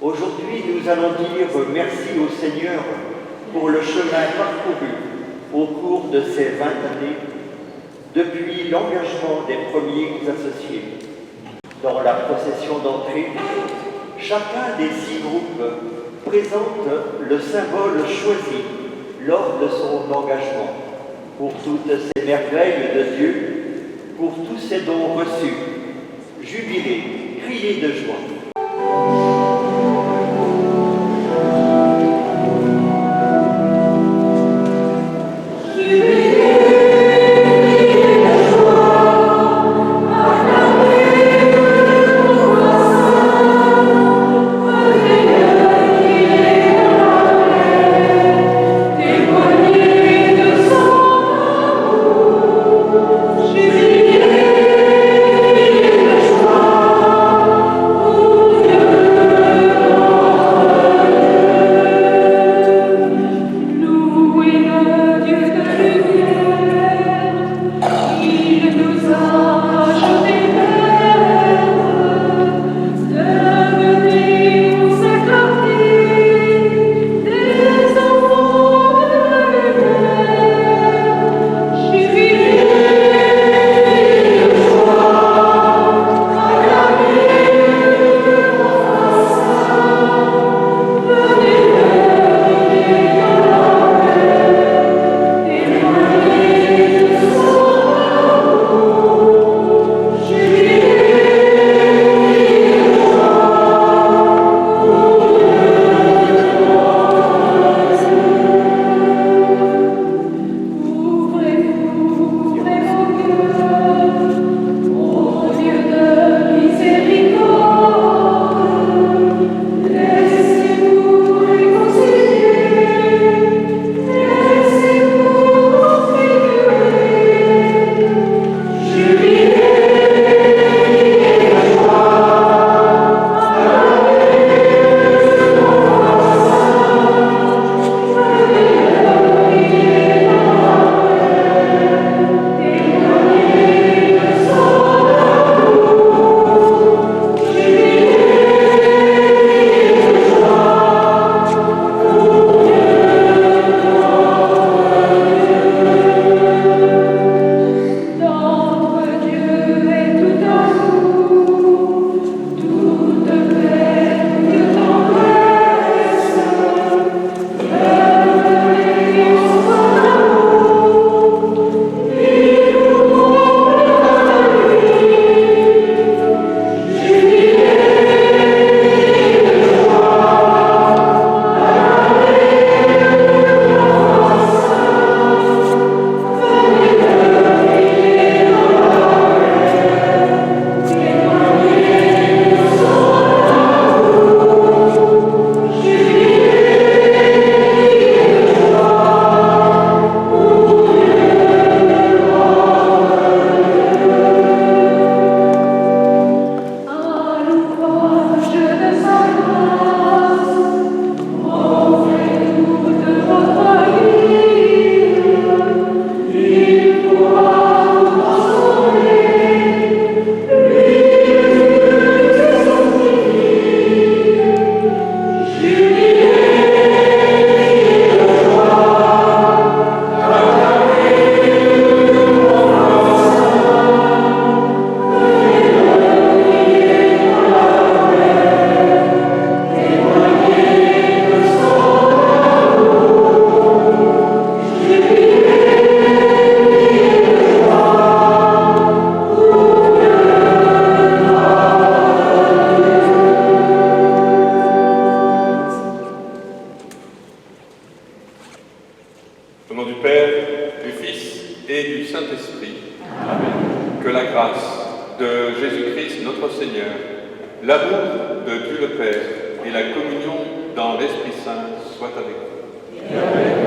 Aujourd'hui, nous allons dire merci au Seigneur pour le chemin parcouru au cours de ces 20 années, depuis l'engagement des premiers associés. Dans la procession d'entrée, chacun des 6 groupes présente le symbole choisi lors de son engagement pour toutes ces merveilles de Dieu, pour tous ces dons reçus. Jubilez, criez de joie. Au nom du Père, du Fils et du Saint-Esprit. Amen. Que la grâce de Jésus-Christ notre Seigneur, l'amour de Dieu le Père et la communion dans l'Esprit Saint soient avec vous. Amen.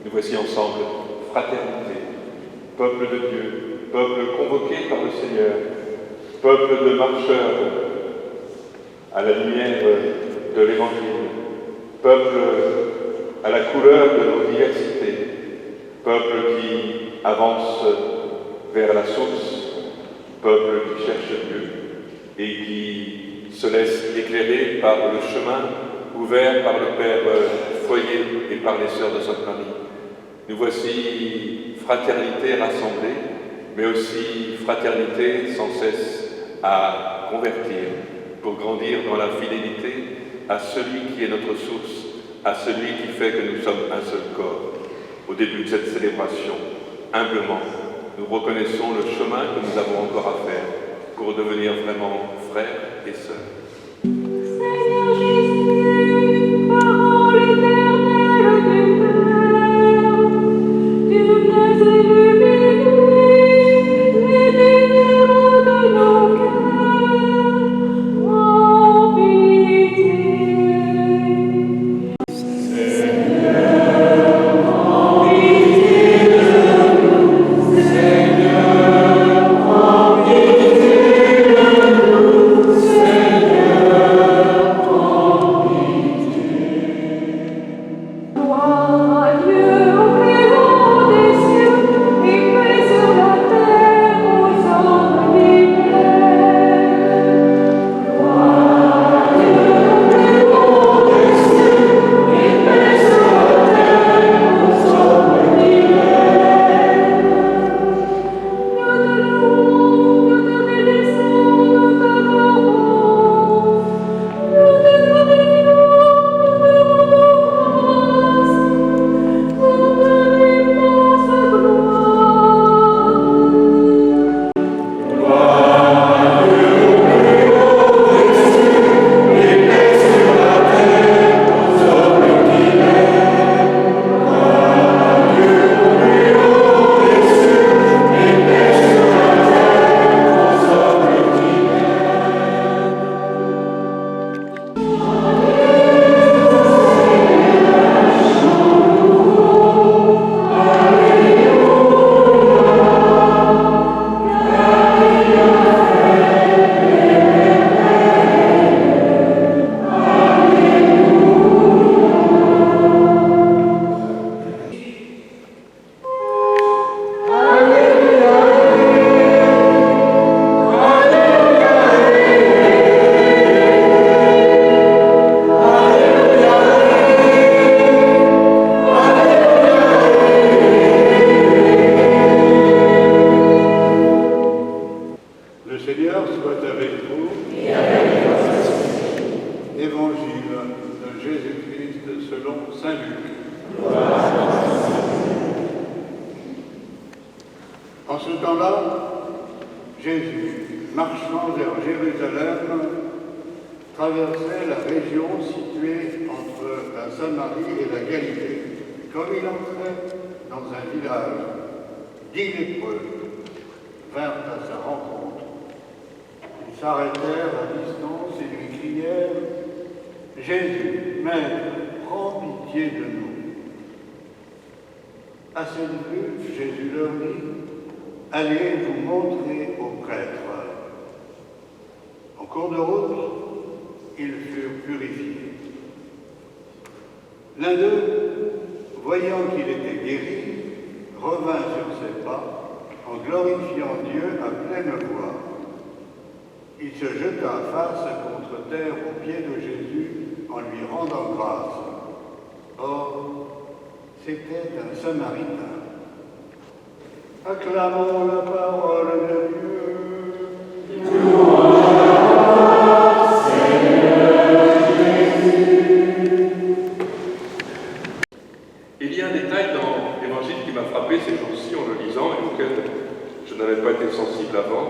Nous voici ensemble, fraternité, peuple de Dieu, peuple convoqué par le Seigneur, peuple de marcheurs à la lumière de l'Évangile, peuple à la couleur de nos diversités, peuple qui avance vers la source, peuple qui cherche Dieu et qui se laisse éclairer par le chemin ouvert par le Père Foyer et par les Sœurs de Sainte-Marie. Nous voici fraternité rassemblée, mais aussi fraternité sans cesse à convertir pour grandir dans la fidélité à celui qui est notre source, à celui qui fait que nous sommes un seul corps. Au début de cette célébration, humblement, nous reconnaissons le chemin que nous avons encore à faire pour devenir vraiment frères et sœurs. Seigneur Jésus, parole éternelle du Père, tu viens illuminer les ténèbres de nos cœurs. En pitié. En ce temps-là, Jésus, marchant vers Jérusalem, traversait la région située entre la Samarie et la Galilée. Comme il entrait dans un village, 10 lépreux vinrent à sa rencontre. Ils s'arrêtèrent à distance et lui crièrent « Jésus, Maître, prends pitié de nous. » À cette vue, Jésus leur dit « Allez vous montrer aux prêtres. » En cours de route, ils furent purifiés. L'un d'eux, voyant qu'il était guéri, revint sur ses pas en glorifiant Dieu à pleine voix. Il se jeta face contre terre aux pieds de Jésus en lui rendant grâce. Or, c'était un Samaritain. Acclamons la parole de Dieu. Gloire, Seigneur Jésus. Il y a un détail dans l'Évangile qui m'a frappé ces jours-ci en le lisant et auquel je n'avais pas été sensible avant.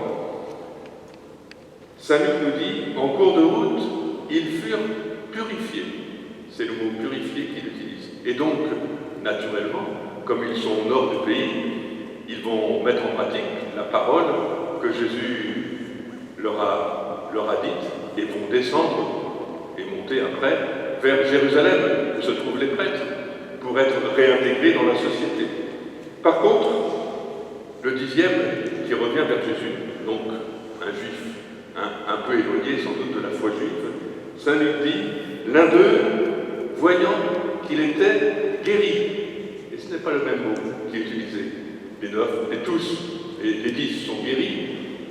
Saint Luc nous dit, en cours de route, ils furent purifiés. C'est le mot purifié qu'il utilise. Et donc, naturellement, comme ils sont au nord du pays, ils vont mettre en pratique la parole que Jésus leur a dite et vont descendre et monter après vers Jérusalem, où se trouvent les prêtres, pour être réintégrés dans la société. Par contre, le 10e qui revient vers Jésus, donc un juif un peu éloigné sans doute de la foi juive, Saint Luc dit, l'un d'eux, voyant qu'il était guéri, et ce n'est pas le même mot qui est utilisé, les 9, les tous, et les 10 sont guéris,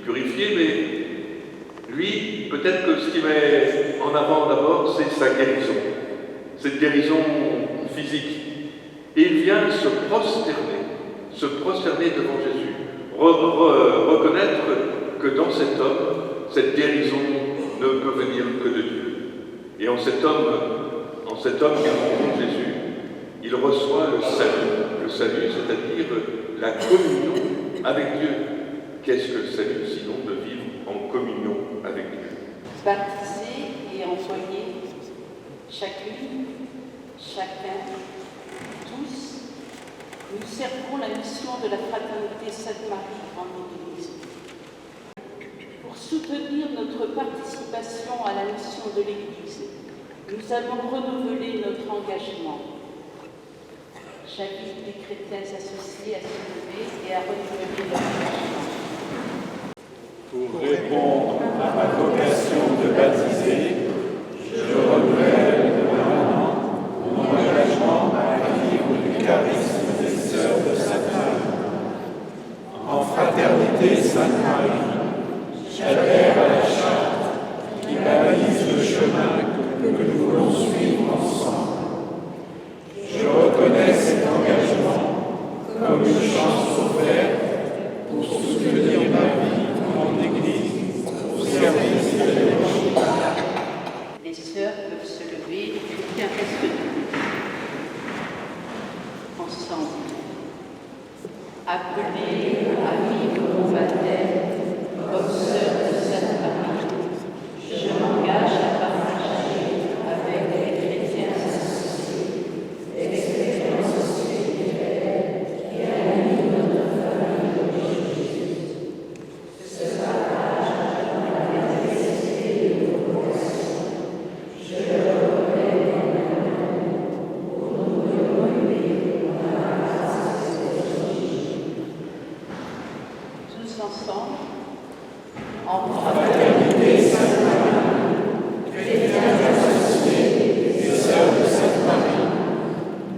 purifiés, mais Lui, peut-être que ce qu'il met en avant d'abord, c'est sa guérison, cette guérison physique. Et il vient se prosterner devant Jésus, reconnaître que dans cet homme, cette guérison ne peut venir que de Dieu. Et en cet homme qui rencontre Jésus, il reçoit le salut, c'est-à-dire la communion avec Dieu. Qu'est-ce que le salut, sinon de vivre en communion avec Dieu? Baptisés et envoyés, chacune, chacun, tous, nous servons la mission de la Fraternité Sainte-Marie en Église. Pour soutenir notre participation à la mission de l'Église, nous allons renouveler notre engagement. J'invite les chrétiens associés à se lever et à renouveler leur engagement. Pour répondre à ma vocation de baptiser, je renouvelle maintenant mon engagement à vivre du charisme des sœurs de Sainte-Marie. En fraternité Sainte-Marie, j'adhère à la charte qui balise le chemin que nous voulons suivre ensemble. Je reconnais cet engagement comme une chance offerte pour soutenir ma vie en Église au service de l'Évangile. Les sœurs peuvent se lever, les chrétiens restent debout. Ensemble, appelés à vivre au baptême comme sœurs de Sainte-Marie, je m'engage à partager avec les chrétiens associés l'expérience spirituelle qui anime notre famille religieuse. Ce partage de la nécessité et de vocation, je le reconnais maintenant pour nous renouveler dans la grâce de l'Évangile. Tous ensemble, en Fraternité Sainte-Marie, chrétiens associés et sœurs de Sainte-Marie,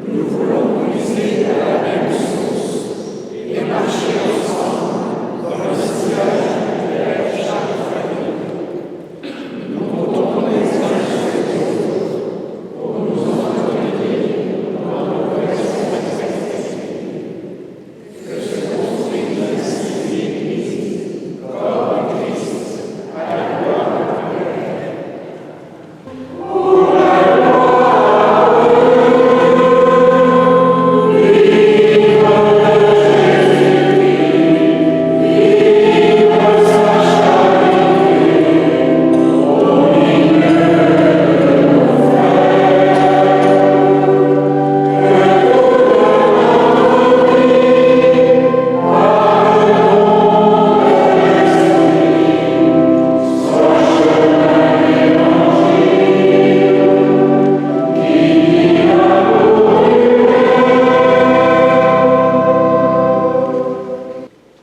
nous voulons puiser à la même source et marcher ensemble dans le sillage de chaque famille. Nous comptons les uns sur les autres pour nous entretenir dans nos relations respectives. Que se construise ainsi l'Église, corps de Christ, à la gloire de Dieu.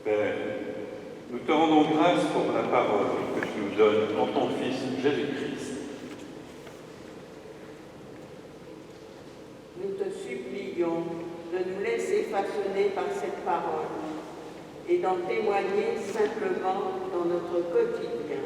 Père, nous te rendons grâce pour la parole que tu nous donnes en ton Fils Jésus-Christ. Nous te supplions de nous laisser façonner par cette parole et d'en témoigner simplement dans notre quotidien.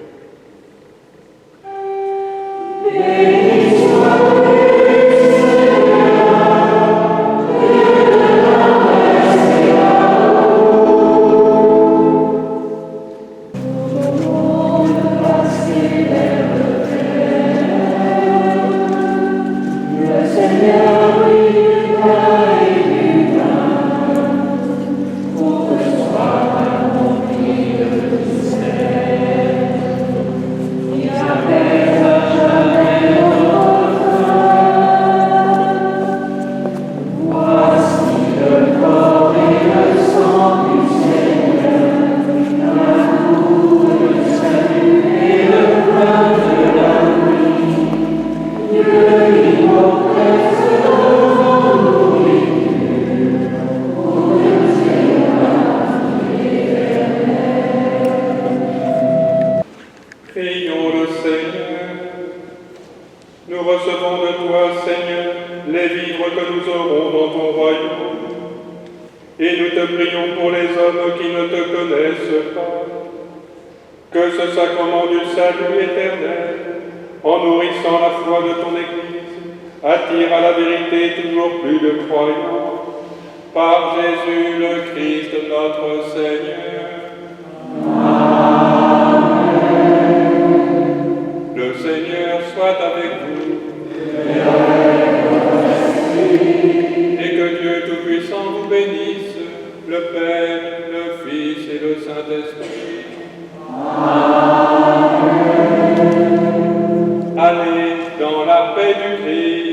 Prions le Seigneur. Nous recevons de toi, Seigneur, les vivres que nous aurons dans ton royaume. Et nous te prions pour les hommes qui ne te connaissent pas. que ce sacrement du salut éternel, en nourrissant la foi de ton Église, attire à la vérité toujours plus de croyants. Par Jésus le Christ notre Seigneur. Le Seigneur soit avec vous. Et que Dieu Tout-Puissant vous bénisse, le Père, le Fils et le Saint-Esprit. Allez dans la paix du Christ.